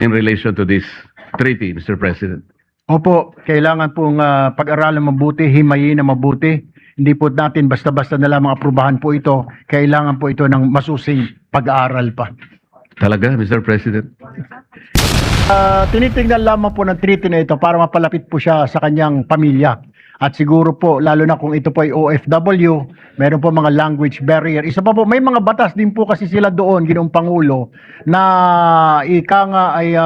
in relation to this treaty, Mr. President? Opo, kailangan pong pag-aralan mabuti, himayin na mabuti. Hindi po natin basta-basta na lamang aprubahan po ito. Kailangan po ito ng masusing pag-aaral pa. Talaga, Mr. President? Tinitingnan lamang po ng treaty na ito para mapalapit po siya sa kanyang pamilya. At siguro po, lalo na kung ito po ay OFW, meron po mga language barrier. Isa pa po, may mga batas din po kasi sila doon, Ginoong Pangulo, na ika nga ay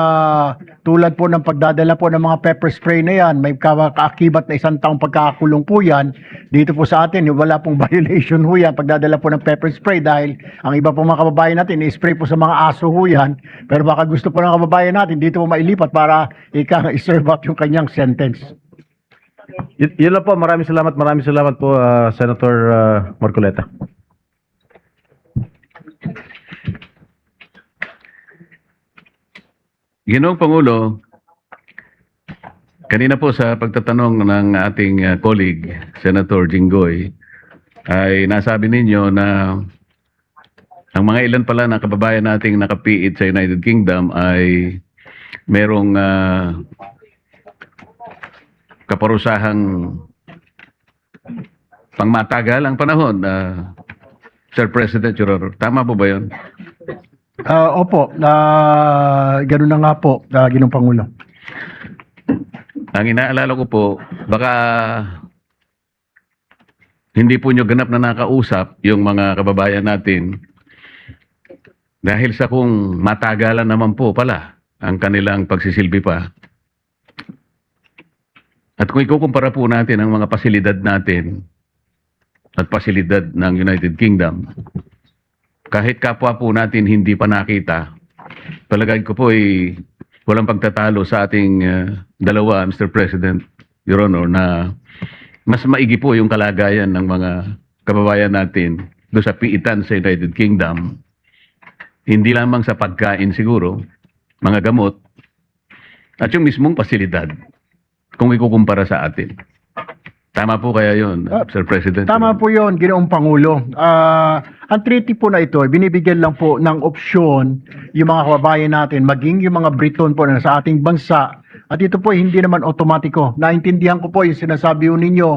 tulad po ng pagdadala po ng mga pepper spray na yan, may kaakibat na 1 taong pagkakakulong po yan. Dito po sa atin, wala pong violation ho yan, pagdadala po ng pepper spray dahil ang iba po mga kababayan natin, i-spray po sa mga aso ho yan. Pero baka gusto po ng kababayan natin, dito po mailipat para ika nga i-serve up yung kanyang sentence. Yun lang po. Maraming salamat po, Senator Marcoleta. Ginoong Pangulo, kanina po sa pagtatanong ng ating colleague, Senator Jinggoy, ay nasabi ninyo na ang mga ilan pala na kababayan nating nakapiit sa United Kingdom ay merong kaparusahang pangmatagalang panahon, Sir President, Your Honor. Tama po ba yun? Opo, ganun na nga po, Ginoong Pangulo. Ang inaalala ko po, baka hindi po nyo ganap na nakausap yung mga kababayan natin dahil sa kung matagalan naman po pala ang kanilang pagsisilbi pa. At kung ikukumpara po natin ang mga pasilidad natin at pasilidad ng United Kingdom, kahit kapwa po natin hindi pa nakita, palagay ko po ay walang pagtatalo sa ating dalawa, Mr. President, Your Honor, na mas maigi po yung kalagayan ng mga kababayan natin doon sa piitan sa United Kingdom. Hindi lamang sa pagkain siguro, mga gamot, at yung mismong pasilidad kung ikukumpara sa atin. Tama po kaya yun, Sir President? Tama po yun, Ginoong Pangulo. Ang treaty po na ito, binibigyan lang po ng opsyon yung mga kababayan natin, maging yung mga Briton po na sa ating bansa. At ito po hindi naman otomatiko. Naintindihan ko po yung sinasabi po ninyo.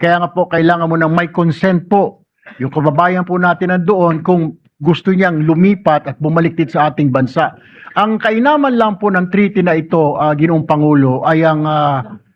Kaya nga po, kailangan mo ng may consent po. Yung kababayan po natin nandoon kung gusto niyang lumipat at bumalik dito sa ating bansa. Ang kainaman lang po ng treaty na ito, Ginoong Pangulo, ay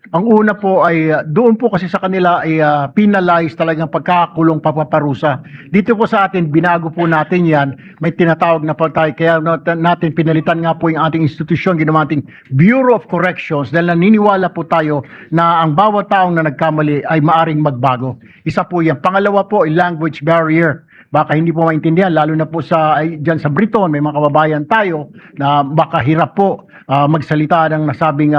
ang una po ay doon po kasi sa kanila ay penalize talagang pagkakakulong papaparusa. Dito po sa atin, binago po natin yan. May tinatawag na po tayo. Kaya natin pinalitan nga po yung ating institusyon, ginawa ating Bureau of Corrections dahil naniniwala po tayo na ang bawat taong na nagkamali ay maaring magbago. Isa po yan. Pangalawa po ay language barrier. Baka hindi po maintindihan, lalo na po dyan sa Briton, may mga kababayan tayo na baka hirap po magsalita ng nasabing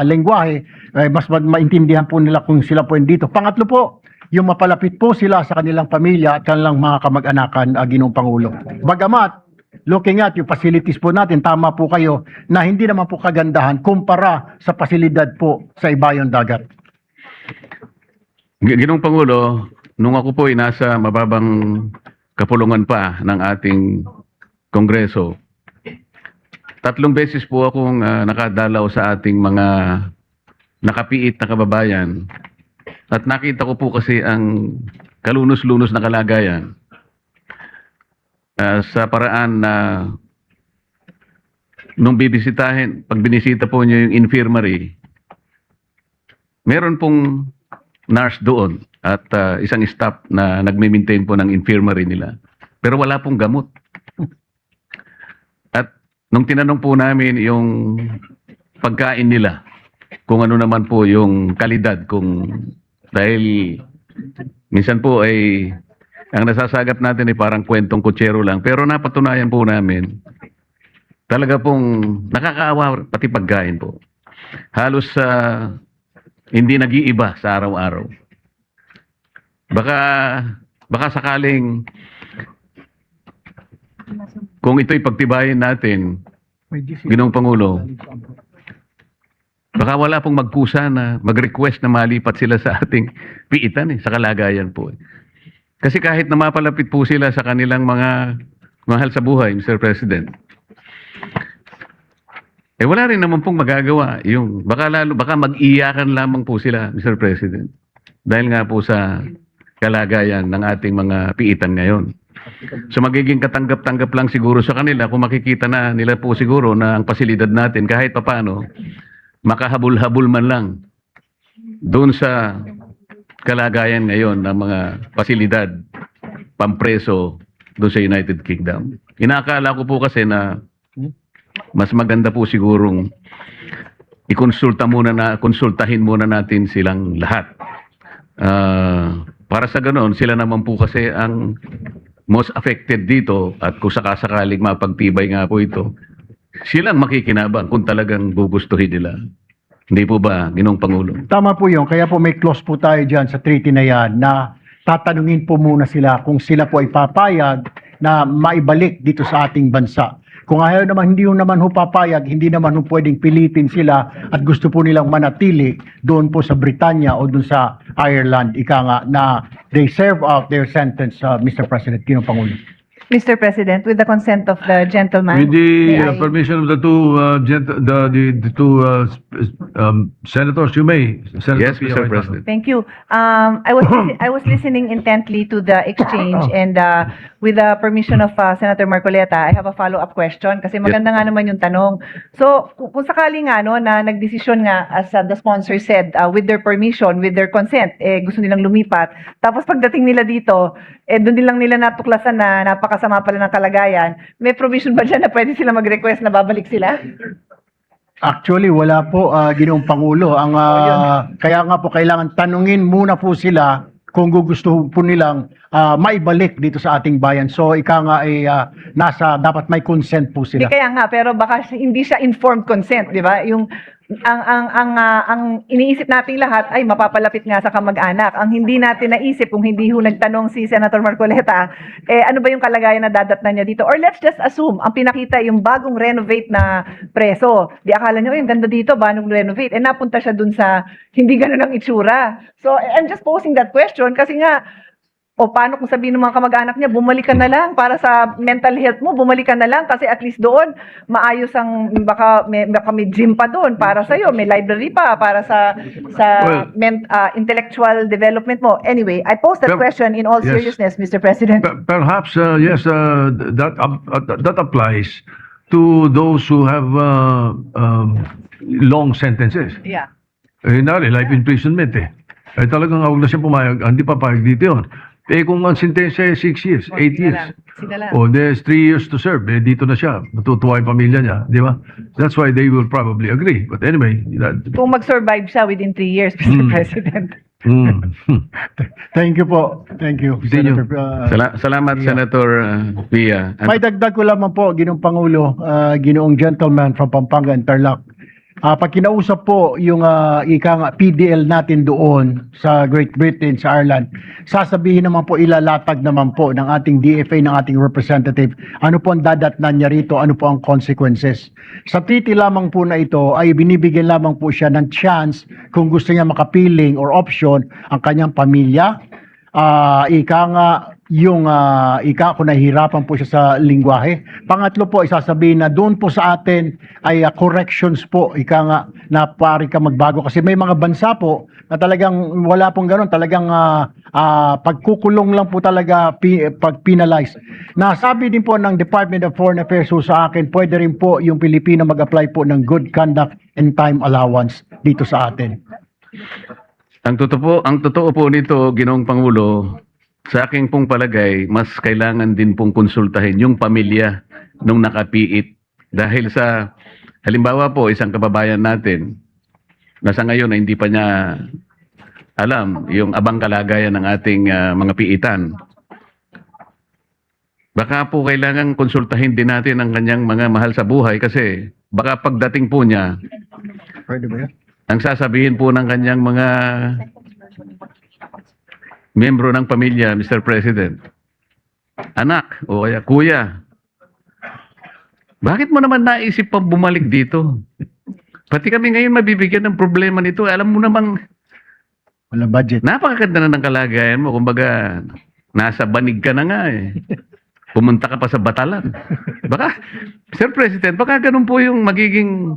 lengguwahe, mas maintindihan po nila kung sila po dito. Pangatlo po, yung mapalapit po sila sa kanilang pamilya at kanilang mga kamag-anakan, Ginoong Pangulo. Bagamat, looking at yung facilities po natin, tama po kayo, na hindi naman po kagandahan kumpara sa pasilidad po sa ibayong dagat. Ginoong Pangulo, nung ako po ay nasa mababang kapulungan pa ng ating Kongreso, 3 beses po akong nakadalaw sa ating mga nakapiit na kababayan at nakita ko po kasi ang kalunos-lunos na kalagayan sa paraan na nung pag binisita po niyo yung infirmary, meron pong nurse doon at isang staff na nagme-maintain po ng infirmary nila. Pero wala pong gamot. At nung tinanong po namin yung pagkain nila, kung ano naman po yung kalidad, dahil minsan po ay ang nasasagap natin ay parang kwentong kutsero lang. Pero napatunayan po namin, talaga pong nakakaawa pati pagkain po. Halos hindi nag-iiba sa araw-araw. Baka sakaling kung ito'y pagtibayin natin, Ginoong Pangulo, baka wala pong magkusa na mag-request na malipat sila sa ating piitan sa kalagayan po. Kasi kahit na mapalapit po sila sa kanilang mga mahal sa buhay, Mr. President, wala rin naman pong magagawa. Baka mag-iyakan lamang po sila, Mr. President. Dahil nga po sa kalagayan ng ating mga piitan ngayon. So magiging katanggap-tanggap lang siguro sa kanila kung makikita na nila po siguro na ang pasilidad natin kahit papano makahabol-habol man lang doon sa kalagayan ngayon ng mga pasilidad pampreso doon sa United Kingdom. Inaakala ko po kasi na mas maganda po sigurong konsultahin muna natin silang lahat. Para sa ganoon, sila naman po kasi ang most affected dito at kung sakasakaling mapagtibay nga po ito, silang makikinabang kung talagang gugustuhin nila. Hindi po ba, Ginoong Pangulo? Tama po yun. Kaya po may clause po tayo dyan sa treaty na yan na tatanungin po muna sila kung sila po ay papayag na maibalik dito sa ating bansa. Kung ayaw naman, hindi naman ho papayag, hindi naman ho pwedeng pilitin sila at gusto po nilang manatili doon po sa Britanya o doon sa Ireland, ika nga, na they serve out their sentence, Mr. President, Ginoong Pangulo. Mr. President, with the consent of the gentleman. With the may I- permission of the two the two senators, you may. Senator Yes, Pia Mr. Cayetano. President. Thank you. I was listening intently to the exchange and with the permission of Senator Marcoleta, I have a follow-up question kasi maganda nga naman yung tanong. So, kung sakali nga no, na nagdesisyon nga as the sponsor said, with their permission, with their consent, gusto nilang lumipat. Tapos pagdating nila dito, doon din lang nila natuklasan na napakasama pala ng kalagayan. May provision ba dyan na pwede sila mag-request na babalik sila? Actually, wala po, Ginoong Pangulo. Kaya nga po, kailangan tanungin muna po sila kung gusto po nilang maibalik dito sa ating bayan. So, ika nga ay dapat may consent po Di sila. kaya nga, pero baka hindi siya informed consent, di ba? Yung ang iniisip nating lahat ay mapapalapit nga sa kamag-anak. Ang hindi natin naisip kung hindi ho nagtanong si Senator Marcoleta, ano ba yung kalagayan na dadatnan niya dito? Or let's just assume, ang pinakita yung bagong renovate na preso. Di akala niyo, yung ganda dito, bagong renovate. Napunta siya dun sa hindi ganun ang itsura. So, I'm just posing that question kasi nga, o paano kung sabihin ng mga kamag-anak niya, bumalik ka na lang para sa mental health mo, bumalik ka na lang kasi at least doon maayos ang baka may gym pa doon para sa iyo, may library pa para sa Well, intellectual development mo. Anyway, I pose that Well, question in all yes. seriousness, Mr. President. Perhaps yes, that applies to those who have long sentences. Yeah. Life imprisonment talagang huwag na siya pumayag, hindi papayag dito yun. Kung ang sentensya ay 6 years, 8 years, Sila lang. o there's 3 years to serve, dito na siya, matutuwa yung pamilya niya, di ba? That's why they will probably agree. But anyway, Kung mag-survive siya within 3 years, Mr. President. Thank you po. Thank you, Continue. Senator. Salamat, Senator Pia. May dagdag ko lamang po, Ginoong Pangulo, Ginoong gentleman from Pampanga and Tarlac. Pag kinausap po yung PDL natin doon sa Great Britain, sa Ireland, sasabihin naman po, ilalatag naman po ng ating DFA, ng ating representative, ano po ang dadatnan niya rito, ano po ang consequences. Sa treaty lamang po na ito, ay binibigyan lamang po siya ng chance kung gusto niya makapiling or option ang kanyang pamilya. Kung nahihirapan po siya sa lingwahe. Pangatlo po, isasabihin na doon po sa atin ay corrections po, na pari ka magbago. Kasi may mga bansa po na talagang wala pong ganun, talagang pagkukulong lang po talaga pag-penalize. Nasabi din po ng Department of Foreign Affairs sa akin, pwede rin po yung Pilipino mag-apply po ng good conduct and time allowance dito sa atin. Ang totoo po nito, Ginoong Pangulo, sa aking pong palagay, mas kailangan din pong konsultahin yung pamilya nung nakapiit. Dahil sa, halimbawa po, isang kababayan natin, na sa ngayon ay hindi pa niya alam yung abang kalagayan ng ating mga piitan. Baka po kailangan konsultahin din natin ang kanyang mga mahal sa buhay kasi baka pagdating po niya, Pwede ba yan? ang sasabihin po ng kanyang mga miyembro ng pamilya, Mr. President, anak o kaya kuya, bakit mo naman naisip pang bumalik dito? Pati kami ngayon mabibigyan ng problema nito. Alam mo namang Walang budget. napakaganda na ng kalagayan mo. Kumbaga, nasa banig ka na nga eh. pumunta ka pa sa Batalan. Baka, Sir President, baka ganun po yung magiging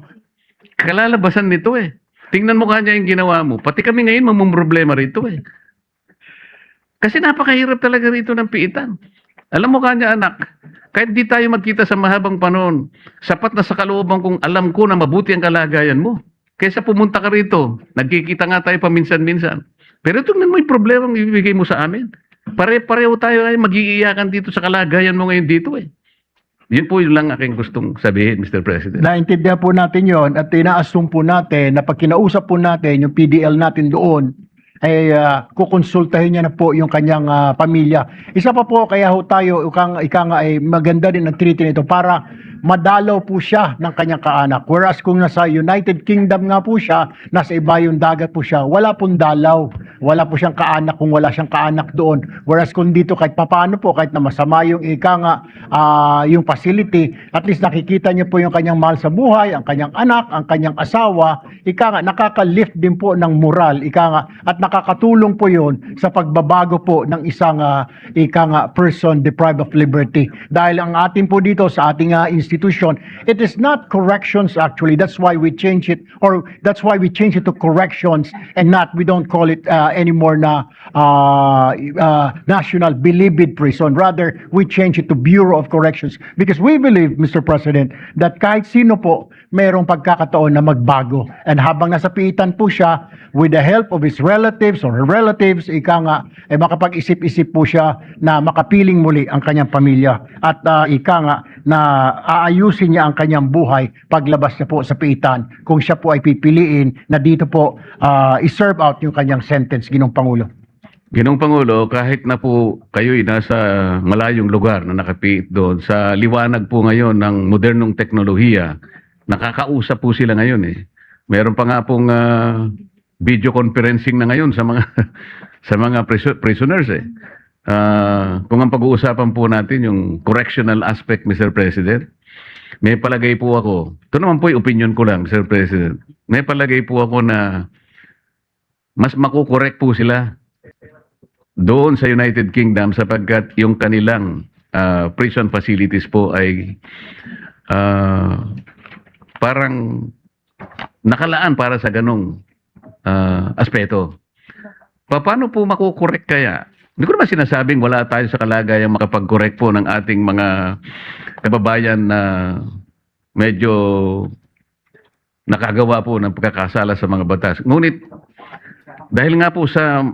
kalalabasan nito eh. Tingnan mo kanya yung ginawa mo. Pati kami ngayon mamumroblema rito eh. Kasi napakahirap talaga rito ng piitan. Alam mo kanya anak, kahit di tayo magkita sa mahabang panahon, sapat na sa kalooban kong alam ko na mabuti ang kalagayan mo. Kaysa pumunta ka rito, nagkikita nga tayo paminsan-minsan. Pero tingnan mo yung problema ang ibibigay mo sa amin. Pare-pareho tayo ay mag-iiyakan dito sa kalagayan mo ngayon dito eh. Yun po yun lang aking gustong sabihin, Mr. President. Naintindihan po natin yon at ina-assume po natin na pag kinausap po natin yung PDL natin doon, ay kukonsultahin niya na po yung kanyang pamilya. Isa pa po, kaya ho tayo, ika nga ay maganda din ang treaty nito para madalaw po siya ng kanyang kaanak. Whereas kung nasa United Kingdom nga po siya, nasa ibayong dagat po siya, wala pong dalaw. Wala po siyang kaanak kung wala siyang kaanak doon. Whereas kung dito kahit papaano po, kahit na masama yung yung facility, at least nakikita niyo po yung kanyang mahal sa buhay, ang kanyang anak, ang kanyang asawa, nakaka-lift din po ng moral, at nakakatulong po yun sa pagbabago po ng isang person deprived of liberty. Dahil ang atin po dito sa ating institution, it is not corrections actually. That's why we change it, or that's why we change it to corrections and not, we don't call it anymore na National Bilibid Prison. Rather, we change it to Bureau of Corrections because we believe, Mr. President, that kahit sino po mayroong pagkakataon na magbago. And habang nasa piitan po siya, with the help of his relatives or her relatives, makapag-isip-isip po siya na makapiling muli ang kanyang pamilya. At na aayusin niya ang kanyang buhay paglabas niya po sa piitan kung siya po ay pipiliin na dito po i-serve out yung kanyang sentence, Ginoong Pangulo. Ginoong Pangulo, kahit na po kayo'y nasa malayong lugar na nakapiit doon, sa liwanag po ngayon ng modernong teknolohiya, nakakausap po sila ngayon eh. Meron pa nga pong video conferencing na ngayon sa mga sa mga prisoners eh. Kung ang pag-uusapan po natin yung correctional aspect, Mr. President, may palagay po ako, ito naman po yung opinion ko lang, Mr. President, may palagay po ako na mas makukorek po sila doon sa United Kingdom sapagkat yung kanilang prison facilities po ay parang nakalaan para sa ganong aspeto. Paano po makukorek kaya? Hindi ko naman sinasabing wala tayo sa kalagayang makapag-correct po ng ating mga kababayan na medyo nakagawa po ng pagkakasala sa mga batas. Ngunit, dahil nga po sa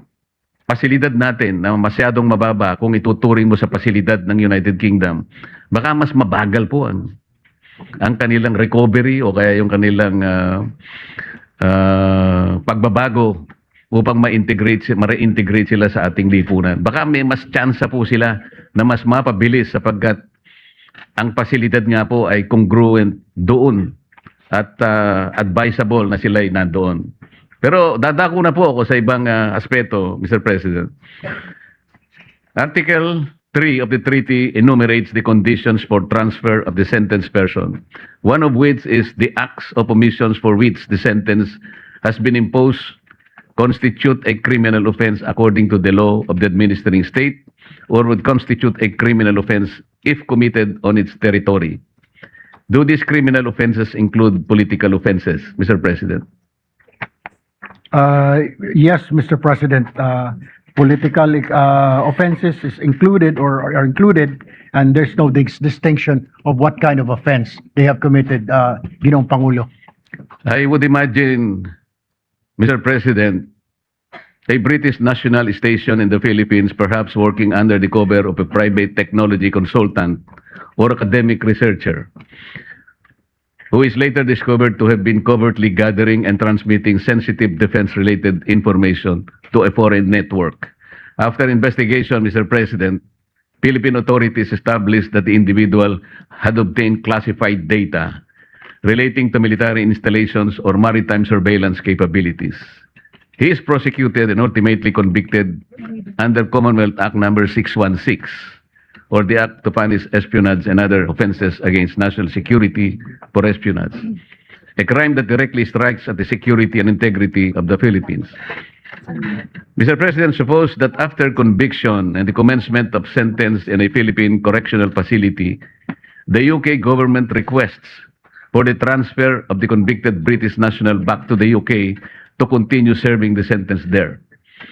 pasilidad natin na masyadong mababa kung ituturing mo sa pasilidad ng United Kingdom, baka mas mabagal po ang kanilang recovery o kaya yung kanilang pagbabago upang ma-reintegrate sila sa ating lipunan. Baka may mas tsansa po sila na mas mapabilis sapagkat ang pasilidad nga po ay congruent doon at advisable na sila ay nandoon. Pero dadako na po ako sa ibang aspeto, Mr. President. Article 3 of the treaty enumerates the conditions for transfer of the sentenced person, one of which is the acts of omissions for which the sentence has been imposed constitute a criminal offense according to the law of the administering state or would constitute a criminal offense if committed on its territory. Do these criminal offenses include political offenses, Mr. President? Yes, Mr. President. Political offenses is included or are included, and there's no distinction of what kind of offense they have committed, Ginoong Pangulo. I would imagine, Mr. President, a British national station in the Philippines, perhaps working under the cover of a private technology consultant or academic researcher, who is later discovered to have been covertly gathering and transmitting sensitive defense-related information to a foreign network. After investigation, Mr. President, Philippine authorities established that the individual had obtained classified data relating to military installations or maritime surveillance capabilities. He is prosecuted and ultimately convicted under Commonwealth Act number 616, or the Act to Punish Espionage and Other Offenses Against National Security for Espionage, a crime that directly strikes at the security and integrity of the Philippines. Mr. President, suppose that after conviction and the commencement of sentence in a Philippine correctional facility, the UK government requests for the transfer of the convicted British national back to the UK to continue serving the sentence there.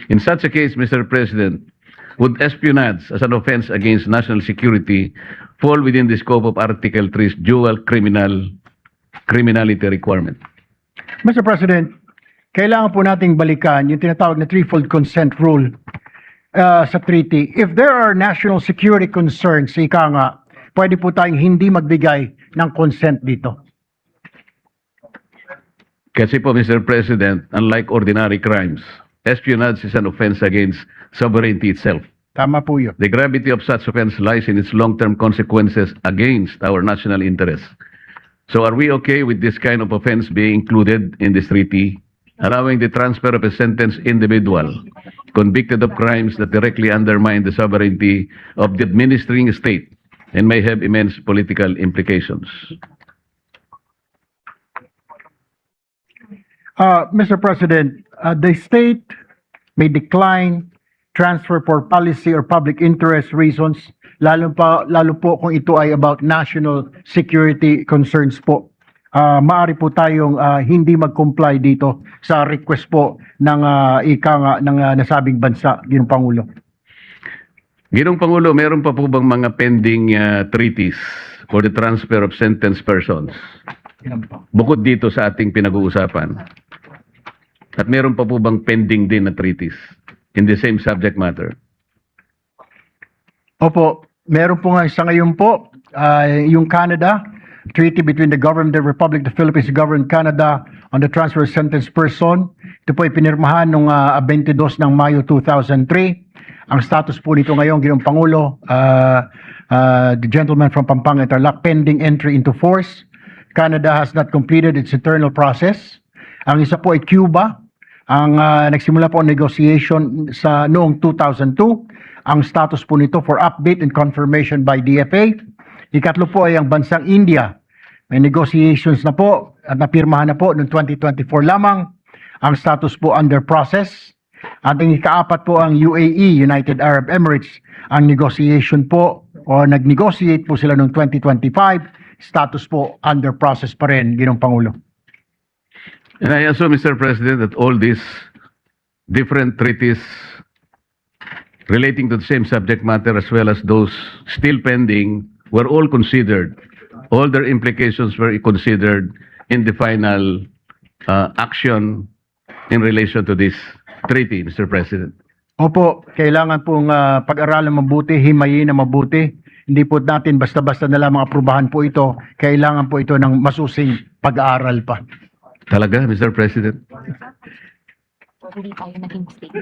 In such a case, Mr. President, would espionage as an offense against national security fall within the scope of Article 3's dual criminality requirement? Mr. President, kailangan po nating balikan yung tinatawag na threefold consent rule sa treaty. If there are national security concerns, ika nga, pwede po tayong hindi magbigay ng consent dito. Kasi po, Mr. President, unlike ordinary crimes, espionage is an offense against sovereignty itself. Tama po yun. The gravity of such offense lies in its long-term consequences against our national interests. So are we okay with this kind of offense being included in this treaty, allowing the transfer of a sentenced individual convicted of crimes that directly undermine the sovereignty of the administering state and may have immense political implications? Mr. President, the state may decline transfer for policy or public interest reasons, lalo po kung ito ay about national security concerns po. Maaari po tayong hindi mag-comply dito sa request po ng ng nasabing bansa, Ginong Pangulo. Ginong Pangulo, meron pa po bang mga pending treaties for the transfer of sentenced persons? Bukod dito sa ating pinag-uusapan. At meron pa po bang pending din na treaties in the same subject matter? Opo, meron po nga sa ngayon po, yung Canada, treaty between the government of the Republic of the Philippines and government of Canada on the transfer of sentenced person. Ito po ay pinirmahan noong 22 ng Mayo 2003. Ang status po nito ngayon, Ginong Pangulo, the gentleman from Pampanga Tarlac, pending entry into force. Canada has not completed its internal process. Ang isa po ay Cuba. Ang nagsimula po ang negotiation sa noong 2002. Ang status po nito for update and confirmation by DFA. Ikatlo po ay ang bansang India. May negotiations na po at napirmahan na po noong 2024 lamang. Ang status po under process. At ang ikaapat po ang UAE, United Arab Emirates. Ang negotiation po o nag-negotiate po sila noong 2025. Status po under process pa rin, Ginong Pangulo. And I assume, Mr. President, that all these different treaties relating to the same subject matter as well as those still pending were all considered. All their implications were considered in the final action in relation to this treaty, Mr. President. Opo, kailangan pong pag-aralan mabuti, himayin na mabuti. Hindi po natin basta-basta na lamang aprubahan po ito. Kailangan po ito ng masusing pag-aaral pa. Talaga, Mr. President? Hindi tayo naging mistake.